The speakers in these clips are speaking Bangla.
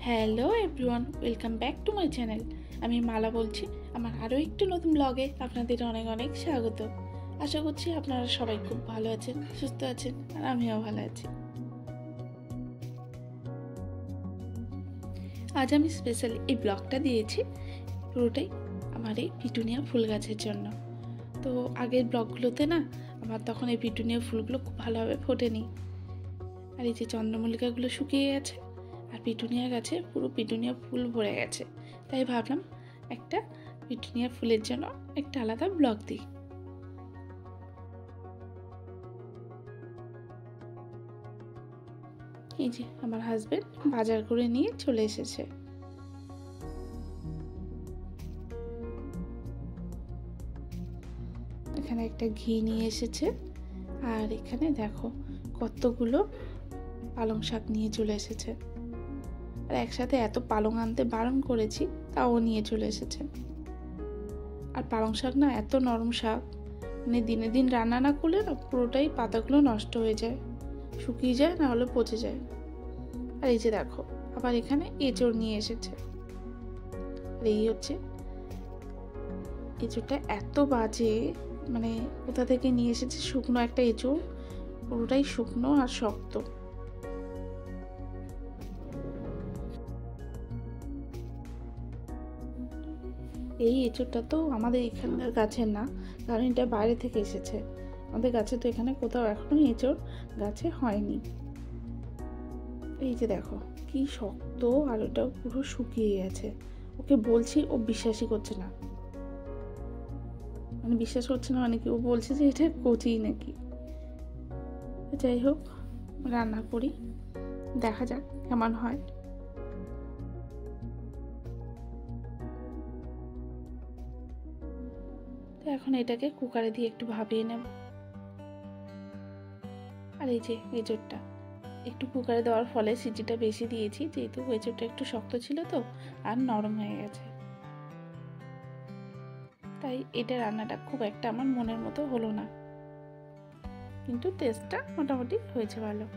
Hello everyone, welcome back to my channel. আমি মালা বলছি। আমার আরও একটু নতুন ব্লগে আপনাদের অনেক অনেক স্বাগত। আশা করছি আপনারা সবাই খুব ভালো আছেন, সুস্থ আছেন, আর আমিও ভালো আছি। আজ আমি স্পেশালি এই ব্লগটা দিয়েছি পুরোটাই আমার এই পিটুনিয়া ফুল গাছের জন্য। তো আগের ব্লগগুলোতে না আমার তখন এই পিটুনিয়া ফুলগুলো খুব ভালোভাবে ফোটেনি, আর এই যে চন্দ্রমল্লিকাগুলো শুকিয়ে গেছে, আর পিটুনিয়া গাছে পুরো পিটুনিয়া ফুল ভরে গেছে। তাই ভাবলাম একটা পিটুনিয়া ফুলের জন্য একটা আলাদা ব্লগ দিই। এই যে আমার হাজবেন্ড বাজার করে নিয়ে চলে এসেছে। এখানে একটা ঘি নিয়ে এসেছে, আর এখানে দেখো কতগুলো পালং শাক নিয়ে চলে এসেছে। আর একসাথে এত পালং আনতে বারণ করেছি, তাও নিয়ে চলে এসেছে। আর পালং শাক না এত নরম শাক, মানে দিনে দিন রান্না না করলে না পুরোটাই পাতাগুলো নষ্ট হয়ে যায়, শুকিয়ে যায়, না হলে পচে যায়। আর এই যে দেখো আবার এখানে এঁচড় নিয়ে এসেছে। আর এই হচ্ছে এঁচড়টা এত বাজে, মানে কোথা থেকে নিয়ে এসেছে, শুকনো একটা এঁচড়, পুরোটাই শুকনো আর শক্ত। এই এঁচড়টা তো আমাদের এখানকার গাছের না, কারণ এটা বাইরে থেকে এসেছে। আমাদের গাছে তো এখানে কোথাও এখনো এঁচড় গাছে হয়নি। এই যে দেখো কি শক্ত, আর ওটাও পুরো শুকিয়ে গেছে। ওকে বলছি, ও বিশ্বাসই করছে না। মানে বিশ্বাস করছে না মানে কি, ও বলছে যে এটা কচি নাকি। যাই হোক, রান্না করি, দেখা যাক কেমন হয়। তো এখন এটাকে কুকারে দিয়ে একটু ভাপিয়ে নেব। আর এই যে এঁচড়টা একটু কুকারে দেওয়ার ফলে সিটিটা বেশি দিয়েছি, যেহেতু এঁচড়টা একটু শক্ত ছিল তো আর নরম হয়ে গেছে। তাই এটা রান্নাটা খুব একটা আমার মনের মতো হলো না, কিন্তু টেস্টটা মোটামুটি হয়েছে ভালো।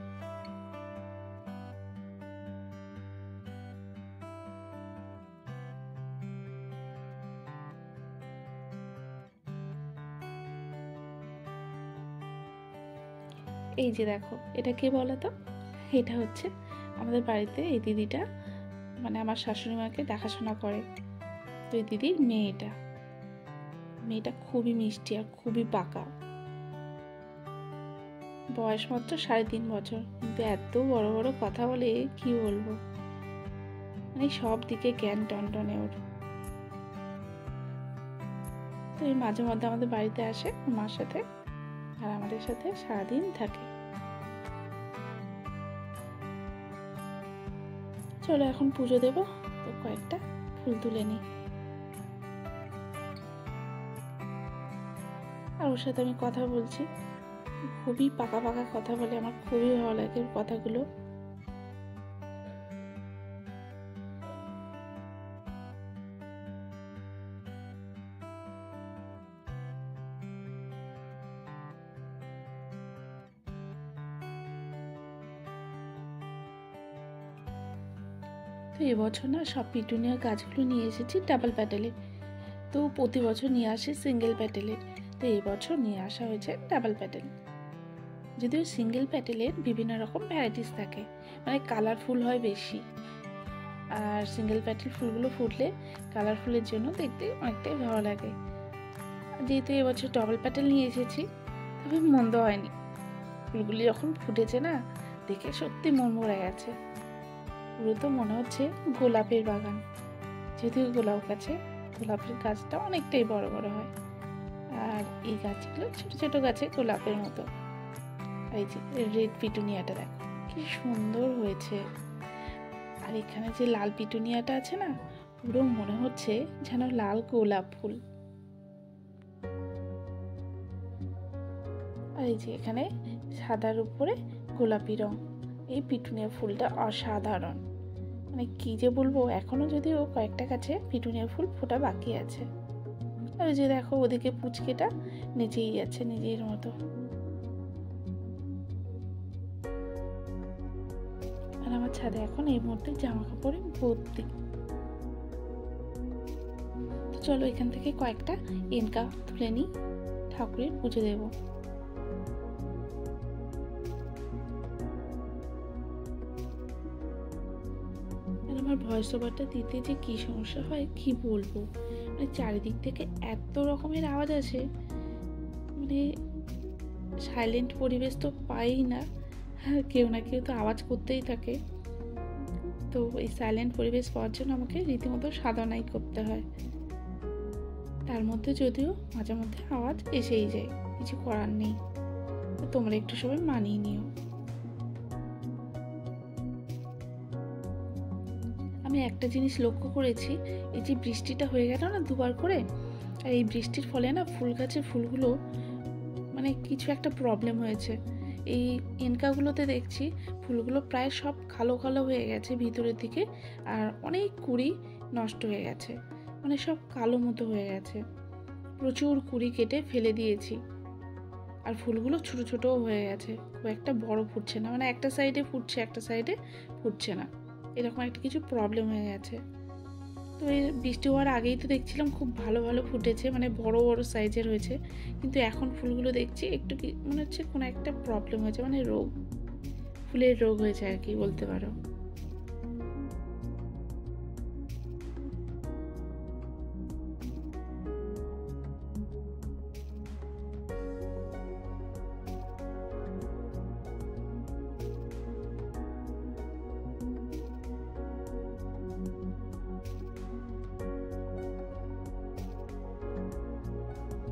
এই যে দেখো এটা কে বলো তো, এটা হচ্ছে আমাদের বাড়িতে এই দিদিটা, মানে আমার শাশুড়ি মাকে দেখাশোনা করে। তো এই দিদির মেয়েটা মেয়েটা খুবই মিষ্টি আর খুবই পাকা। বয়স মাত্র 3.5 বছর, কিন্তু এত বড় বড় কথা বলে কি বলবো, মানে সব দিকে জ্ঞান টনটনে ওর। তো এই মাঝে মধ্যে আমাদের বাড়িতে আসে মার সাথে, আর আমাদের সাথে সারাদিন থাকে। চলো এখন পুজো দেবো, তো কয়েকটা ফুল তুলে নিই। আর ওর সাথে আমি কথা বলছি, খুবই পাকা পাকা কথা বলে, আমার খুবই ভালো লাগে ওর কথাগুলো। তো এবছর না সব পিটুনিয়া গাছগুলো নিয়ে এসেছি ডাবল প্যাটেলের। তো প্রতি বছর নিয়ে আসে সিঙ্গেল প্যাটেলের, তো এবছর নিয়ে আসা হয়েছে ডাবল প্যাটেল। যদিও সিঙ্গেল প্যাটেলের বিভিন্ন রকম ভ্যারাইটিস থাকে, মানে কালারফুল হয় বেশি, আর সিঙ্গেল প্যাটেল ফুলগুলো ফুটলে কালারফুলের জন্য দেখতে অনেকটাই ভালো লাগে। যেহেতু এবছর ডাবল প্যাটেল নিয়ে এসেছি, তবে মন্দ হয়নি। ফুলগুলি যখন ফুটেছে না, দেখে সত্যি মন ভরে গেছে। পুরো তো মনে হচ্ছে গোলাপের বাগান, যদিও গোলাপের গাছটা অনেকটাই বড় বড় হয়, আর এই গাছগুলো ছোট ছোট গাছে গোলাপের মতো। এই যে রেড পিটুনিয়াটা দেখো কি সুন্দর হয়েছে, আর এখানে যে লাল পিটুনিয়াটা আছে না, পুরো মনে হচ্ছে যেন লাল গোলাপ ফুল। আর এই যে এখানে সাদার উপরে গোলাপি রং, এই পিটুনিয়া ফুলটা অসাধারণ, মানে কি যে বলবো, এখনো যদিও কয়েকটা গাছে পিটুনিয়া ফুল ফোটা বাকি আছে। আর যে দেখো ওদিকে পুচকেটা নেচেই যাচ্ছে নিজের মতো। আর আমার ছাদে এখন এই মুহূর্তে জামা কাপড়ে ভর্তি। তো চলো এখান থেকে কয়েকটা এনকা তুলে নিই, ঠাকুরের পুজো দেব। আমার ভয়েস ওভারটা দিতে যে কি সমস্যা হয় কি বলবো, মানে চারিদিক থেকে এত রকমের আওয়াজ আসে, মানে সাইলেন্ট পরিবেশ তো পাই না, কেউ না কেউ তো আওয়াজ করতেই থাকে। তো এই সাইলেন্ট পরিবেশ পাওয়ার জন্য আমাকে রীতিমতো সাধনাই করতে হয়। তার মধ্যে যদিও মাঝে মধ্যে আওয়াজ এসেই যায়, কিছু করার নেই, তো তোমরা একটু সবাই মানিয়ে নিও। আমি একটা জিনিস লক্ষ্য করেছি, এই যে বৃষ্টিটা হয়ে গেল না দুবার করে, আর এই বৃষ্টির ফলে না ফুল গাছের ফুলগুলো মানে কিছু একটা প্রবলেম হয়েছে। এই এনকাগুলোতে দেখছি ফুলগুলো প্রায় সব কালো কালো হয়ে গেছে ভিতরের দিকে, আর অনেক কুঁড়ি নষ্ট হয়ে গেছে, মানে সব কালো মতো হয়ে গেছে। প্রচুর কুঁড়ি কেটে ফেলে দিয়েছি, আর ফুলগুলো ছোট ছোটও হয়ে গেছে, খুব একটা বড় ফুটছে না, মানে একটা সাইডে ফুটছে একটা সাইডে ফুটছে না, এরকম একটা কিছু প্রবলেম হয়ে গেছে। তো এই বৃষ্টি হওয়ার আগেই তো দেখছিলাম খুব ভালো ভালো ফুটেছে, মানে বড় বড় সাইজের হয়েছে, কিন্তু এখন ফুলগুলো দেখছি একটু কি মনে হচ্ছে কোনো একটা প্রবলেম হয়েছে, মানে রোগ, ফুলের রোগ হয়েছে আর কি বলতে পারো।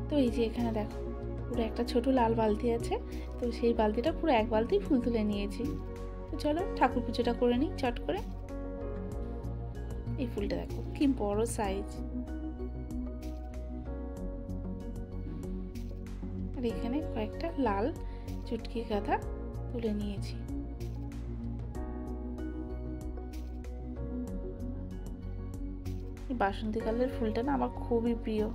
তো এই যে এখানে দেখো পুরো একটা ছোট লাল বালতি আছে, তো সেই বালতিটা পুরো এক বালতি ফুল তুলে নিয়েছি। তো চলো ঠাকুর পুজোটা করে নিই চট করে। এই ফুলটা দেখো কি বড় সাইজ, আর এখানে কয়েকটা লাল চুটকি গাঁদা তুলে নিয়েছি। বাসন্তী কালারের ফুলটা না আমার খুবই প্রিয়।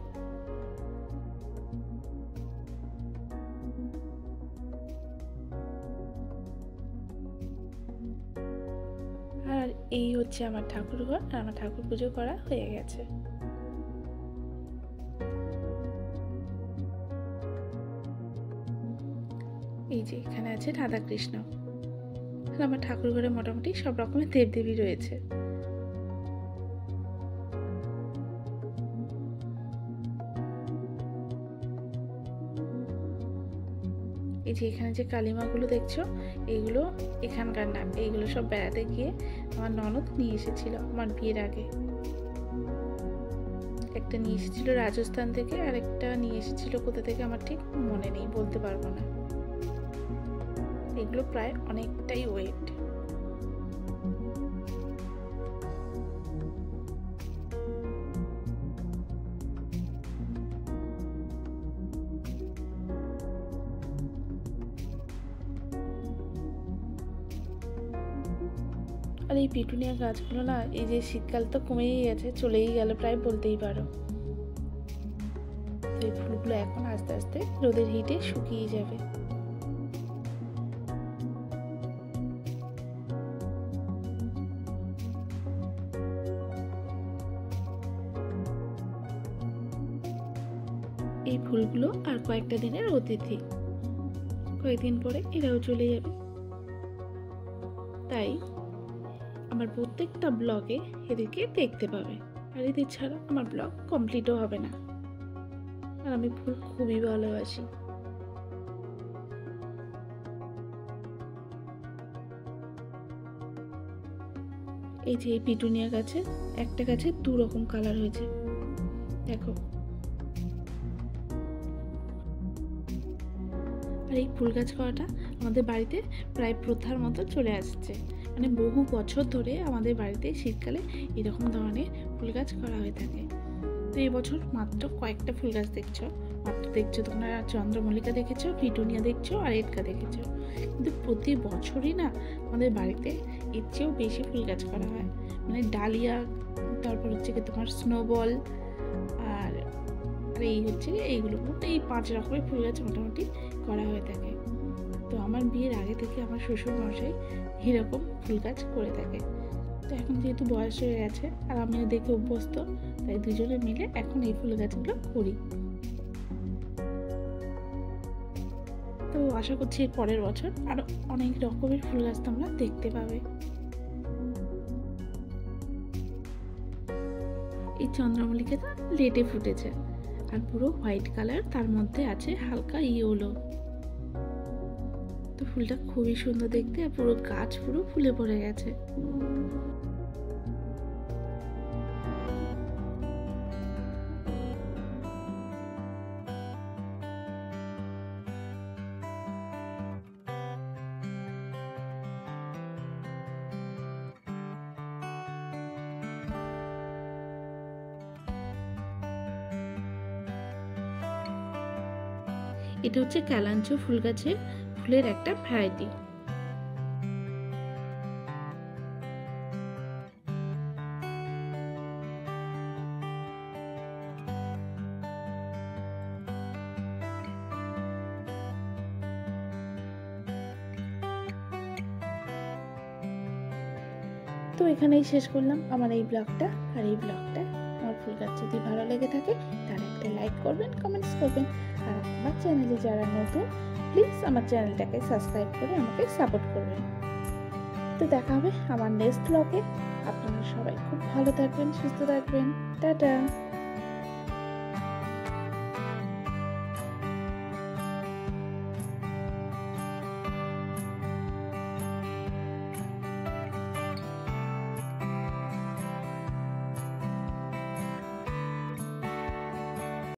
আর এই হচ্ছে আমার ঠাকুর ঘর, আর আমার ঠাকুর পুজো করা হয়ে গেছে। এই যে এখানে আছে রাধা কৃষ্ণ, আর আমার ঠাকুর ঘরে মোটামুটি সব রকমের দেবদেবী রয়েছে। এই যে এখানে যে কালিমাগুলো দেখছো এইগুলো এখানকার না, এইগুলো সব বেড়াতে গিয়ে আমার ননদ নিয়ে এসেছিল আমার বিয়ের আগে। একটা নিয়ে এসেছিল রাজস্থান থেকে, আর একটা নিয়ে এসেছিল কোথা থেকে আমার ঠিক মনে নেই, বলতে পারবো না। এগুলো প্রায় অনেকটাই ওয়েট। আর এই পিটুনিয়া গাছগুলো না, এই যে শীতকাল তো কমেই গেছে, চলেই গেল প্রায় বলতেই পারো। এই ফুলগুলো এখন আস্তে আস্তে রোদের হিটে শুকিয়ে যাবে। এই ফুলগুলো আর কয়েকটা দিনের অতিথি, কয়েকদিন পরে এরাও চলে যাবে। তাই আমার প্রত্যেকটা ব্লগে এদেরকে দেখতে পাবে, আর এদের ছাড়া আমার ব্লগ কমপ্লিটও হবে না। আর আমি ফুল খুবই ভালোবাসি। এই যে এই পিটুনিয়া গাছে একটা গাছে দু রকম কালার হয়েছে দেখো। আর এই ফুল গাছ করাটা আমাদের বাড়িতে প্রায় প্রথার মতো চলে আসছে, মানে বহু বছর ধরে আমাদের বাড়িতে শীতকালে এরকম ধরনের ফুল গাছ করা হয়ে থাকে। তো এই বছর মাত্র কয়েকটা ফুল গাছ দেখছো, মাত্র দেখছো তোমরা চন্দ্রমল্লিকা দেখেছো, পিটুনিয়া দেখছো, আর এটকা দেখেছো, কিন্তু প্রতি বছরই না আমাদের বাড়িতে এর চেয়েও বেশি ফুল গাছ করা হয়। মানে ডালিয়া, তারপর হচ্ছে কি তোমার স্নোবল, আর এই হচ্ছে এইগুলো, এই 5 রকমের ফুল গাছ মোটামুটি করা হয়ে থাকে। তো আমার বিয়ের আগে থেকে আমার শ্বশুর মশাই এরকম ফুল গাছ করে থাকে। তো এখন যেহেতু বয়স হয়ে গেছে আর আমিও দেখে অভ্যস্ত, তাই দুজনে মিলে এখন এই ফুল গাছগুলো করি। তো আশা করছি এর পরের বছর আরো অনেক রকমের ফুল গাছ তোমরা দেখতে পাবে। এই চন্দ্রমল্লিকাটা লেটে ফুটেছে আর পুরো হোয়াইট কালার, তার মধ্যে আছে হালকা ইয়েলো। তো ফুলটা খুবই সুন্দর দেখতে আর পুরো গাছ পুরো ফুলে পড়ে গেছে। এটা হচ্ছে ক্যালাঞ্চো ফুল গাছের ফুলের একটা ভ্যারাইটি। তো এখানেই শেষ করলাম আমার এই ব্লগটা। আর এই ব্লগটা আমার ফুল গাছ যদি ভালো লেগে থাকে তাহলে একটা লাইক করবেন, কমেন্টস করবেন। আর আমার চ্যানেলে যারা নতুন, প্লিজ আমার চ্যানেলটাকে সাবস্ক্রাইব করে আমাকে সাপোর্ট করবেন। তো দেখা হবে আমার নেক্সট ব্লগে। আপনারা সবাই খুব ভালো থাকবেন, সুস্থ থাকবেন। টাটা।